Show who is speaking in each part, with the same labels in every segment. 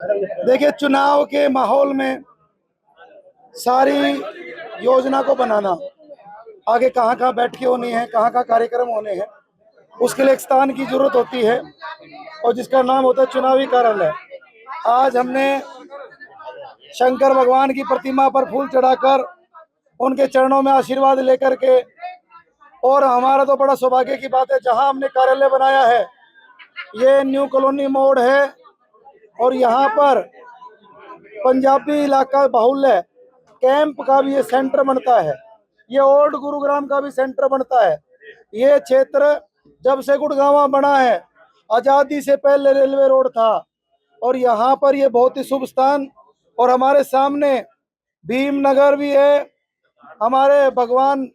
Speaker 1: देखिए, चुनाव के माहौल में सारी योजना को बनाना, आगे कहाँ कहाँ बैठकें होनी है, कहाँ कहाँ कार्यक्रम होने हैं, उसके लिए एक स्थान की जरूरत होती है और जिसका नाम होता है चुनावी कार्यालय। आज हमने शंकर भगवान की प्रतिमा पर फूल चढ़ाकर उनके चरणों में आशीर्वाद लेकर के, और हमारा तो बड़ा सौभाग्य की बात है, जहां हमने कार्यालय बनाया है ये न्यू कॉलोनी मोड़ है और यहाँ पर पंजाबी इलाका बाहुल्य कैंप का भी ये सेंटर बनता है, ये ओल्ड गुरुग्राम का भी सेंटर बनता है। ये क्षेत्र जब से गुड़गांव बना है, आज़ादी से पहले रेलवे रोड था और यहाँ पर ये बहुत ही शुभ स्थान। और हमारे सामने भीमनगर भी है, हमारे भगवान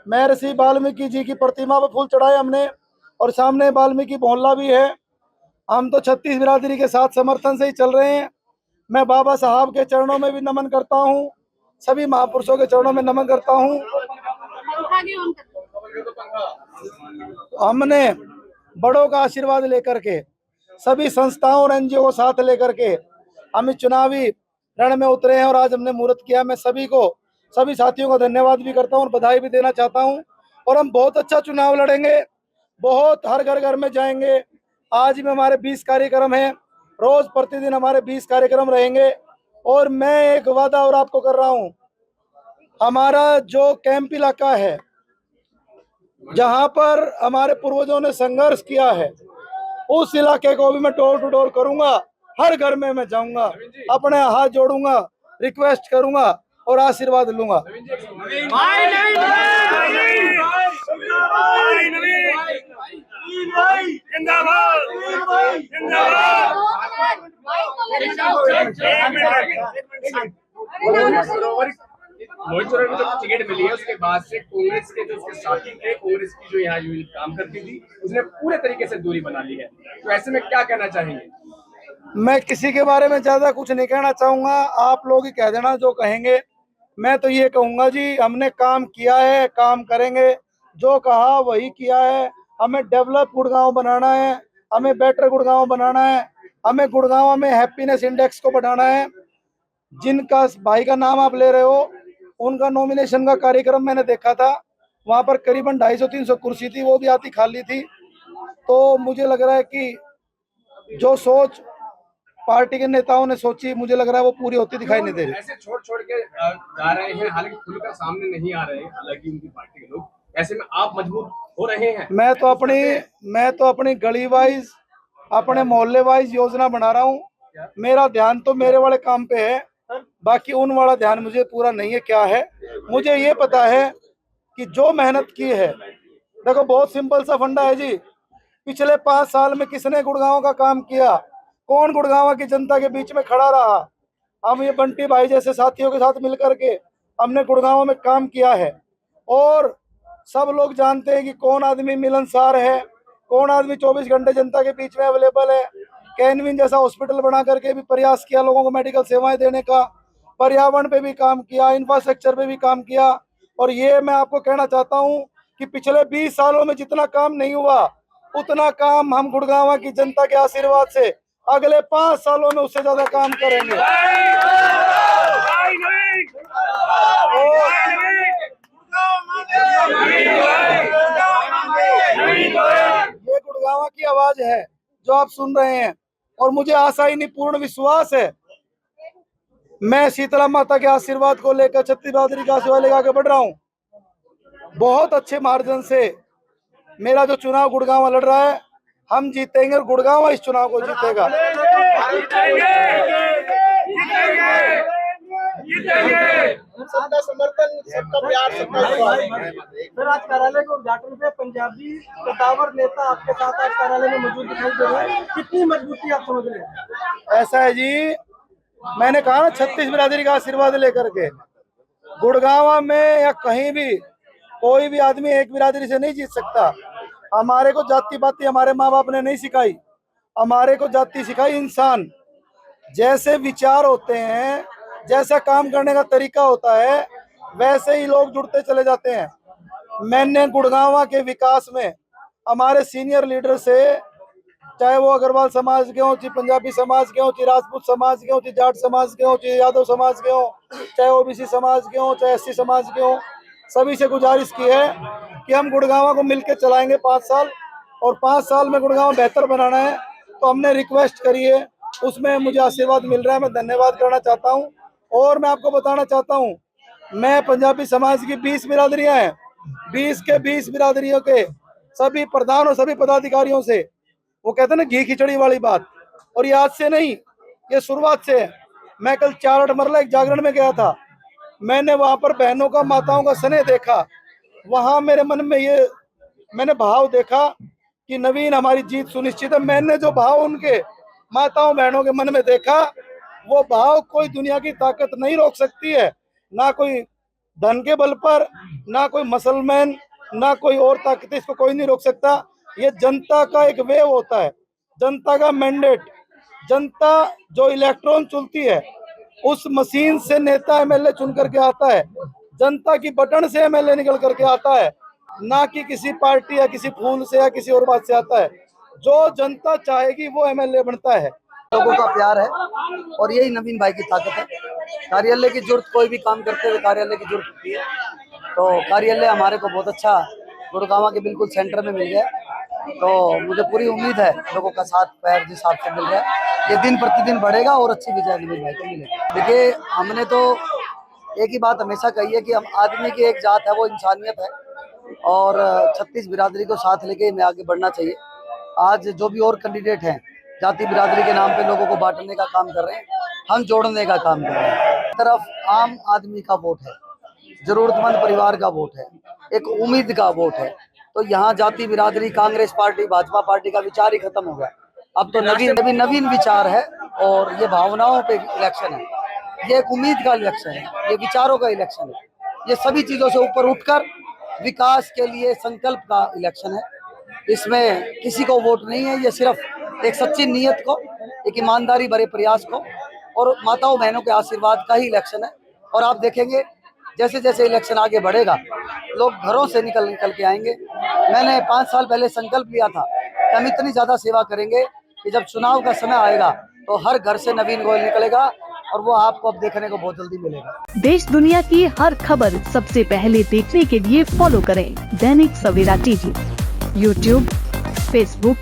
Speaker 1: महर्षि वाल्मीकि जी की प्रतिमा पर फूल चढ़ाए हमने, और सामने वाल्मीकि मोहल्ला भी है। हम तो 36 बिरादरी के साथ समर्थन से ही चल रहे हैं। मैं बाबा साहब के चरणों में भी नमन करता हूँ, सभी महापुरुषों के चरणों में नमन करता हूँ। हमने बड़ों का आशीर्वाद लेकर के, सभी संस्थाओं और एनजीओ को साथ लेकर के हम इस चुनावी रण में उतरे हैं और आज हमने मुहूर्त किया। मैं सभी साथियों का धन्यवाद भी करता हूँ और बधाई भी देना चाहता हूँ। और हम बहुत अच्छा चुनाव लड़ेंगे, बहुत हर घर घर में जाएंगे। आज भी हमारे 20 कार्यक्रम हैं, रोज प्रतिदिन हमारे 20 कार्यक्रम रहेंगे। और मैं एक वादा और आपको कर रहा हूँ, हमारा जो कैंप इलाका है जहां पर हमारे पूर्वजों ने संघर्ष किया है, उस इलाके को भी मैं डोर टू डोर करूंगा, हर घर में मैं जाऊंगा, अपने हाथ जोड़ूंगा, रिक्वेस्ट करूंगा और आशीर्वाद लूंगा।
Speaker 2: मोहित चौहान को जब टिकट मिली है उसके बाद से कांग्रेस के जो उसके साथी थे, कांग्रेस की जो यहाँ काम करती थी, उसने पूरे तरीके से दूरी बना ली है। तो ऐसे में क्या कहना चाहेंगे?
Speaker 1: मैं किसी के बारे में ज्यादा कुछ नहीं कहना चाहूंगा, आप लोग ही कह देना जो कहेंगे। मैं तो ये कहूंगा जी, हमने काम किया है, काम करेंगे, जो कहा वही किया है। हमें डेवलप गुड़गांव बनाना है, हमें बेटर गुड़गांव बनाना है, हमें गुड़गांव में हैप्पीनेस इंडेक्स को बढ़ाना है। जिनका भाई का नाम आप ले रहे हो, उनका नॉमिनेशन का कार्यक्रम मैंने देखा था, वहां पर करीबन 250-300 कुर्सी थी, वो भी आती खाली थी। तो मुझे लग रहा है कि जो सोच पार्टी के नेताओं ने सोची, मुझे लग रहा है वो पूरी होती दिखाई नहीं दे रही।
Speaker 2: ऐसे छोड़ के जा रहे हैं, हालांकि खुलकर सामने नहीं आ रहे, हालांकि उनकी पार्टी के लोग, ऐसे में आप मजबूत हो रहे हैं।
Speaker 1: मैं तो अपनी गली वाइज, अपने मोहल्ले वाइज योजना बना रहा हूँ। मेरा ध्यान तो मेरे वाले काम पे है, बाकी उन वाला ध्यान मुझे पूरा नहीं है। क्या है, मुझे ये पता है कि जो मेहनत की है, देखो बहुत सिंपल सा फंडा है जी। पिछले 5 साल में किसने गुड़गांव का काम किया? कौन गुड़गांव की जनता के बीच में खड़ा रहा? हम ये बंटी भाई जैसे साथियों के साथ मिलकर के हमने गुड़गांव में काम किया है। और सब लोग जानते हैं कि कौन आदमी मिलनसार है, कौन आदमी 24 घंटे जनता के बीच में अवेलेबल है। कैनविन जैसा हॉस्पिटल बना करके भी प्रयास किया लोगों को मेडिकल सेवाएं देने का, पर्यावरण पे भी काम किया, इंफ्रास्ट्रक्चर पे भी काम किया। और ये मैं आपको कहना चाहता हूँ कि पिछले 20 सालों में जितना काम नहीं हुआ, उतना काम हम गुड़गांव की जनता के आशीर्वाद से अगले 5 सालों में उससे ज्यादा काम करेंगे। ये गुड़गांव की आवाज है जो आप सुन रहे हैं, और मुझे आशा ही नहीं पूर्ण विश्वास है, मैं शीतला माता के आशीर्वाद को लेकर, छत्तीस बहादुरी का आशीर्वाद लेकर आगे बढ़ रहा हूँ। बहुत अच्छे मार्जिन से मेरा जो चुनाव गुड़गांव लड़ रहा है, हम जीतेंगे और गुड़गांव इस चुनाव को जीतेगा।
Speaker 3: सबका समर्थन, सबका प्यार, सबका
Speaker 4: सर, आज कार्यालय के उद्घाटन पे पंजाबी कद्दावर नेता आपके साथ आज कार्यालय में मौजूद दिखाई दे रहे हैं, कितनी मजबूती आप समझ रहे हैं?
Speaker 1: ऐसा है जी, मैंने कहा ना 36 बिरादरी का आशीर्वाद लेकर के, गुड़गांव में या कहीं भी कोई भी आदमी एक बिरादरी से नहीं जीत सकता। हमारे को जाति पाति हमारे माँ बाप ने नहीं सिखाई, हमारे को जाति सिखाई इंसान। जैसे विचार होते हैं, जैसा काम करने का तरीका होता है, वैसे ही लोग जुड़ते चले जाते हैं। मैंने गुड़गांव के विकास में हमारे सीनियर लीडर से चाहे वो अग्रवाल समाज के हों, चाहे पंजाबी समाज के हों, चाहे राजपूत समाज के हों, चाहे जाट समाज के हों, चाहे यादव समाज के हों, चाहे ओबीसी समाज के हों, चाहे एससी समाज के हों, सभी से गुजारिश की है कि हम गुड़गांव को मिलकर चलाएंगे 5 साल, और 5 साल में गुड़गांव बेहतर बनाना है। तो हमने रिक्वेस्ट करी है, उसमें मुझे आशीर्वाद मिल रहा है, मैं धन्यवाद करना चाहता हूँ। और मैं आपको बताना चाहता हूँ, मैं पंजाबी समाज की 20 बिरादरियाँ हैं, 20 के 20 बिरादरियों के सभी प्रधान और सभी पदाधिकारियों से, वो कहते हैं ना घी खिचड़ी वाली बात, और ये आज से नहीं, ये शुरुआत से है। मैं कल 4 मरला एक जागरण में गया था, मैंने वहां पर बहनों का, माताओं का स्नेह देखा। वहां मेरे मन में ये मैंने भाव देखा कि नवीन हमारी जीत सुनिश्चित है। मैंने जो भाव उनके माताओं बहनों के मन में देखा, वो भाव कोई दुनिया की ताकत नहीं रोक सकती है, ना कोई धन के बल पर, ना कोई मसलमैन, ना कोई और ताकत, इसको कोई नहीं रोक सकता। ये जनता का एक वेव होता है, जनता का मैंडेट। जनता जो इलेक्ट्रॉन चुनती है, उस मशीन से नेता एमएलए चुन करके आता है, जनता की बटन से एमएलए निकल करके आता है, ना कि किसी पार्टी या किसी फूल से या किसी और बात से आता है। जो जनता चाहेगी वो एमएलए बनता है।
Speaker 5: लोगों का प्यार है और यही नवीन भाई की ताकत है। कार्यालय की जरूरत, कोई भी काम करते हुए कार्यालय की जरूरत होती है, तो कार्यालय हमारे को बहुत अच्छा गुड़गांव के बिल्कुल सेंटर में मिल गया। तो मुझे पूरी उम्मीद है लोगों का साथ पैर जिस हिसाब से मिल रहा है, ये दिन प्रतिदिन बढ़ेगा और अच्छी विजय नवीन भाई को मिलेगी। देखिए, हमने तो एक ही बात हमेशा कही है कि हम आदमी की एक जात है, वो इंसानियत है, और 36 बिरादरी को साथ लेके हमें आगे बढ़ना चाहिए। आज जो भी और कैंडिडेट हैं, जाति बिरादरी के नाम पे लोगों को बांटने का काम कर रहे हैं, हम जोड़ने का काम कर रहे हैं। एक तरफ आम आदमी का वोट है, जरूरतमंद परिवार का वोट है, एक उम्मीद का वोट है। तो यहाँ जाति बिरादरी, कांग्रेस पार्टी, भाजपा पार्टी का विचार ही खत्म हो गया। अब तो नवीन विचार है, और ये भावनाओं पे इलेक्शन है, ये एक उम्मीद का इलेक्शन है, ये विचारों का इलेक्शन है, ये सभी चीजों से ऊपर उठकर विकास के लिए संकल्प का इलेक्शन है। इसमें किसी को वोट नहीं है, ये सिर्फ एक सच्ची नीयत को, एक ईमानदारी भरे प्रयास को और माताओं बहनों के आशीर्वाद का ही इलेक्शन है। और आप देखेंगे जैसे जैसे इलेक्शन आगे बढ़ेगा, लोग घरों से निकल के आएंगे। मैंने 5 साल पहले संकल्प लिया था कि हम इतनी ज्यादा सेवा करेंगे कि जब चुनाव का समय आएगा तो हर घर से नवीन गोयल निकलेगा, और वो आपको अब देखने को बहुत जल्दी मिलेगा।
Speaker 6: देश दुनिया की हर खबर सबसे पहले देखने के लिए फॉलो करें Dainik Savera TV, YouTube, Facebook,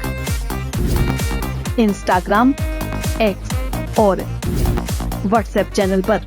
Speaker 6: Instagram, X और व्हाट्सएप चैनल पर।